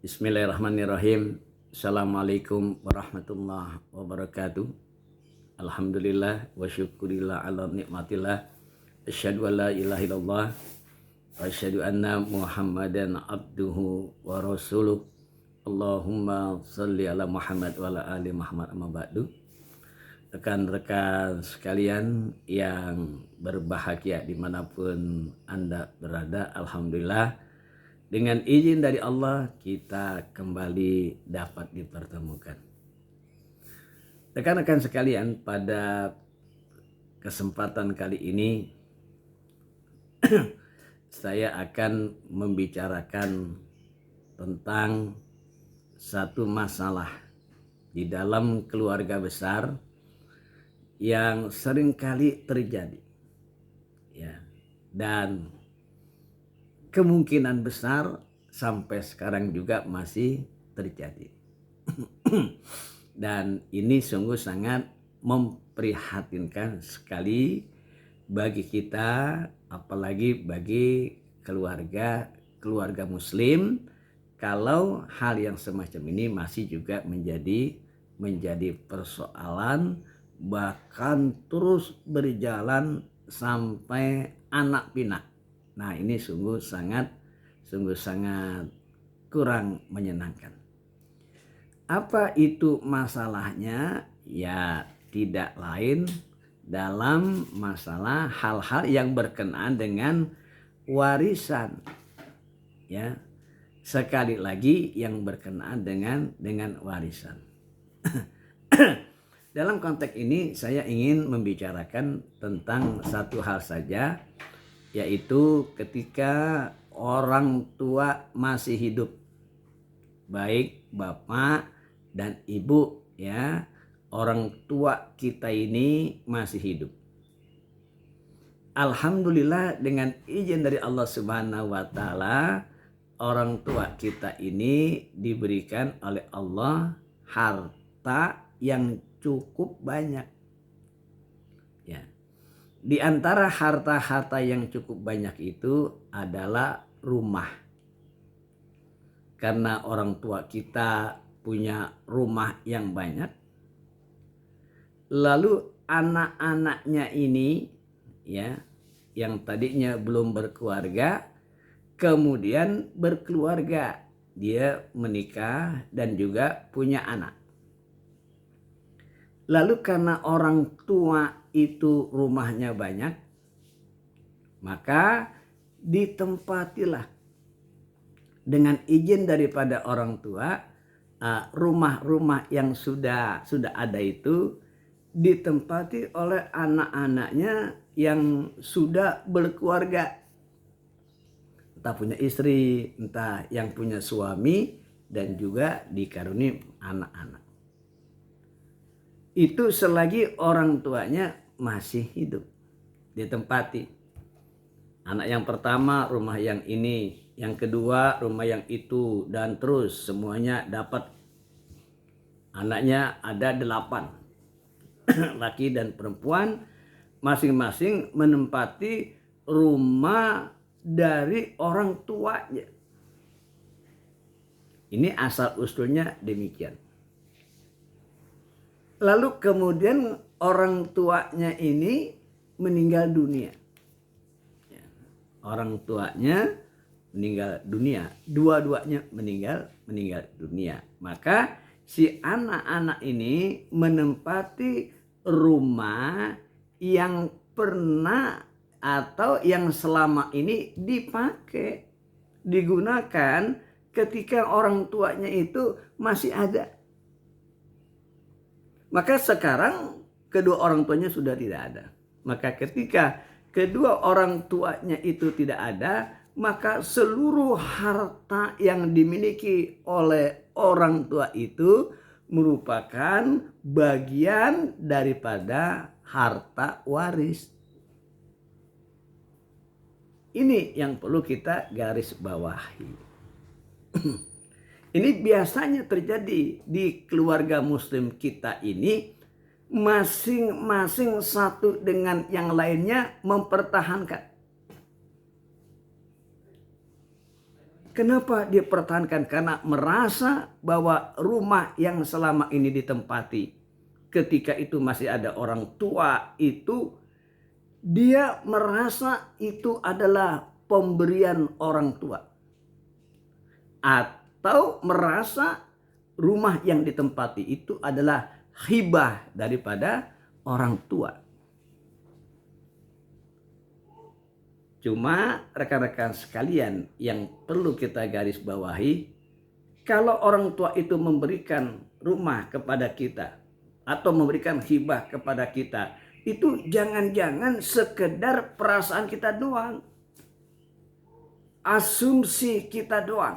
Bismillahirrahmanirrahim. Assalamualaikum warahmatullahi wabarakatuh. Alhamdulillah wa syukurillah ala nikmatillah. Asyhadu an la ilaha illallah wa asyhadu anna Muhammadan abduhu wa rasuluh. Allahumma salli ala Muhammad wa ala ali Muhammad amma ba'du. Rekan-rekan sekalian yang berbahagia dimanapun Anda berada, alhamdulillah dengan izin dari Allah kita kembali dapat dipertemukan. Rekan-rekan sekalian, pada kesempatan kali ini saya akan membicarakan tentang satu masalah di dalam keluarga besar yang seringkali terjadi, ya, dan kemungkinan besar sampai sekarang juga masih terjadi. Dan ini sungguh sangat memprihatinkan sekali bagi kita, apalagi bagi keluarga muslim, kalau hal yang semacam ini masih juga menjadi persoalan, bahkan terus berjalan sampai anak pinak. Nah, ini sungguh sangat kurang menyenangkan. Apa itu masalahnya? Ya, tidak lain dalam masalah hal-hal yang berkenaan dengan warisan. Ya, sekali lagi yang berkenaan dengan warisan. Dalam konteks ini saya ingin membicarakan tentang satu hal saja, yaitu ketika orang tua masih hidup, baik bapak dan ibu, ya, orang tua kita ini masih hidup. Alhamdulillah dengan izin dari Allah Subhanahu wa taala, orang tua kita ini diberikan oleh Allah harta yang cukup banyak. Ya. Di antara harta-harta yang cukup banyak itu adalah rumah. Karena orang tua kita punya rumah yang banyak, lalu anak-anaknya ini, ya, yang tadinya belum berkeluarga, kemudian berkeluarga, dia menikah dan juga punya anak. Lalu karena orang tua itu rumahnya banyak, maka ditempatilah dengan izin daripada orang tua, rumah-rumah yang sudah ada itu ditempati oleh anak-anaknya yang sudah berkeluarga, entah punya istri, entah yang punya suami, dan juga dikaruniai anak-anak. Itu selagi orang tuanya masih hidup, ditempati. Anak yang pertama rumah yang ini, yang kedua rumah yang itu, dan terus semuanya dapat. Anaknya ada 8, laki dan perempuan, masing-masing menempati rumah dari orang tuanya. Ini asal usulnya demikian. Lalu kemudian orang tuanya ini meninggal dunia. Orang tuanya meninggal dunia, dua-duanya meninggal dunia. Maka si anak-anak ini menempati rumah yang pernah atau yang selama ini dipakai, digunakan ketika orang tuanya itu masih ada. Maka sekarang kedua orang tuanya sudah tidak ada. Maka ketika kedua orang tuanya itu tidak ada, maka seluruh harta yang dimiliki oleh orang tua itu merupakan bagian daripada harta waris. Ini yang perlu kita garis bawahi. Ini biasanya terjadi di keluarga muslim kita ini, masing-masing satu dengan yang lainnya mempertahankan. Kenapa dia pertahankan? Karena merasa bahwa rumah yang selama ini ditempati ketika itu masih ada orang tua itu, dia merasa itu adalah pemberian orang tua. Atau merasa rumah yang ditempati itu adalah hibah daripada orang tua. Cuma rekan-rekan sekalian yang perlu kita garis bawahi, kalau orang tua itu memberikan rumah kepada kita atau memberikan hibah kepada kita, itu jangan-jangan sekedar perasaan kita doang, asumsi kita doang.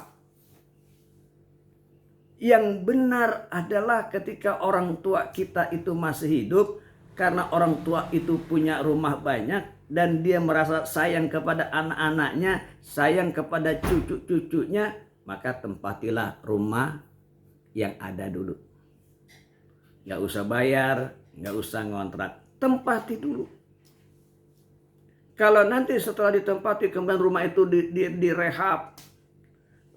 Yang benar adalah ketika orang tua kita itu masih hidup, karena orang tua itu punya rumah banyak dan dia merasa sayang kepada anak-anaknya, sayang kepada cucu-cucunya, maka tempatilah rumah yang ada dulu. Gak usah bayar, gak usah ngontrak, tempati dulu. Kalau nanti setelah ditempati kemudian rumah itu direhab,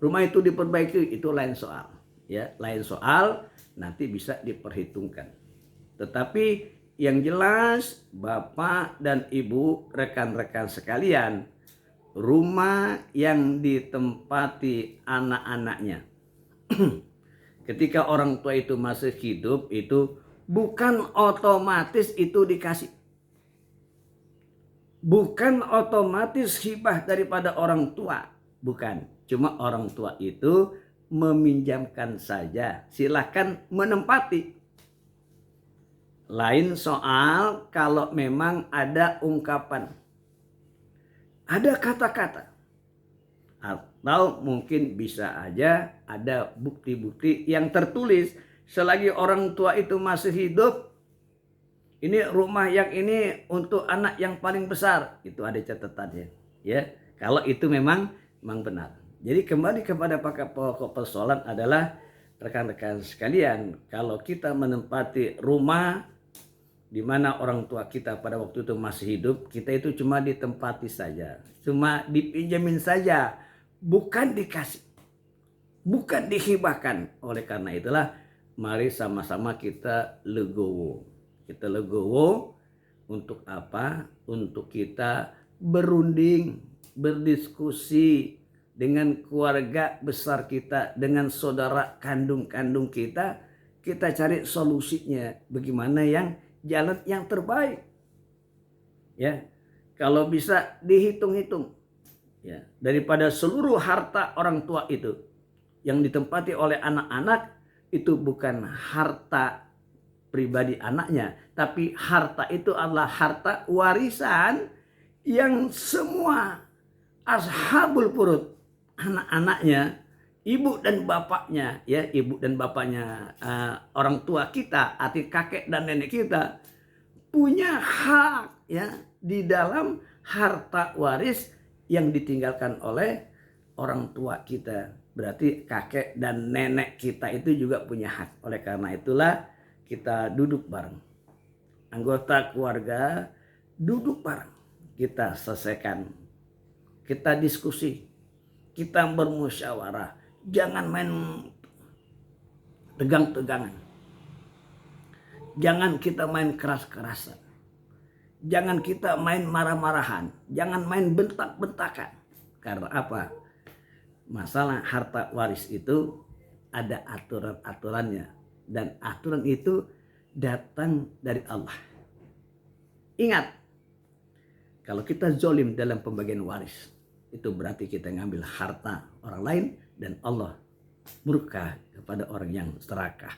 rumah itu diperbaiki, itu lain soal. Ya, lain soal, nanti bisa diperhitungkan. Tetapi yang jelas, Bapak dan Ibu, rekan-rekan sekalian, rumah yang ditempati anak-anaknya ketika orang tua itu masih hidup, itu bukan otomatis itu dikasih. Bukan otomatis hibah daripada orang tua. Bukan. Cuma orang tua itu meminjamkan saja. Silakan menempati. Lain soal kalau memang ada ungkapan, ada kata-kata, atau mungkin bisa aja ada bukti-bukti yang tertulis selagi orang tua itu masih hidup. Ini rumah yang ini untuk anak yang paling besar, itu ada catatannya. Ya, kalau itu memang benar. Jadi kembali kepada pokok persoalan adalah rekan-rekan sekalian, kalau kita menempati rumah di mana orang tua kita pada waktu itu masih hidup, kita itu cuma ditempati saja, cuma dipinjamin saja, bukan dikasih, bukan dihibahkan. Oleh karena itulah, mari sama-sama kita legowo. Kita legowo untuk apa? Untuk kita berunding, berdiskusi dengan keluarga besar kita, dengan saudara kandung-kandung kita, kita cari solusinya bagaimana yang jalan yang terbaik. Ya, kalau bisa dihitung-hitung, ya, daripada seluruh harta orang tua itu yang ditempati oleh anak-anak, itu bukan harta pribadi anaknya, tapi harta itu adalah harta warisan yang semua ashabul furud, anak-anaknya, ibu dan bapaknya, ya, ibu dan bapaknya orang tua kita, arti kakek dan nenek kita, punya hak, ya, di dalam harta waris yang ditinggalkan oleh orang tua kita. Berarti kakek dan nenek kita itu juga punya hak. Oleh karena itulah kita duduk bareng, anggota keluarga duduk bareng, kita selesaikan, kita diskusi, kita bermusyawarah. Jangan main tegang-tegangan. Jangan kita main keras-kerasan. Jangan kita main marah-marahan. Jangan main bentak-bentakan. Karena apa? Masalah harta waris itu ada aturan-aturannya. Dan aturan itu datang dari Allah. Ingat, kalau kita zolim dalam pembagian waris, itu berarti kita ngambil harta orang lain dan Allah murka kepada orang yang serakah.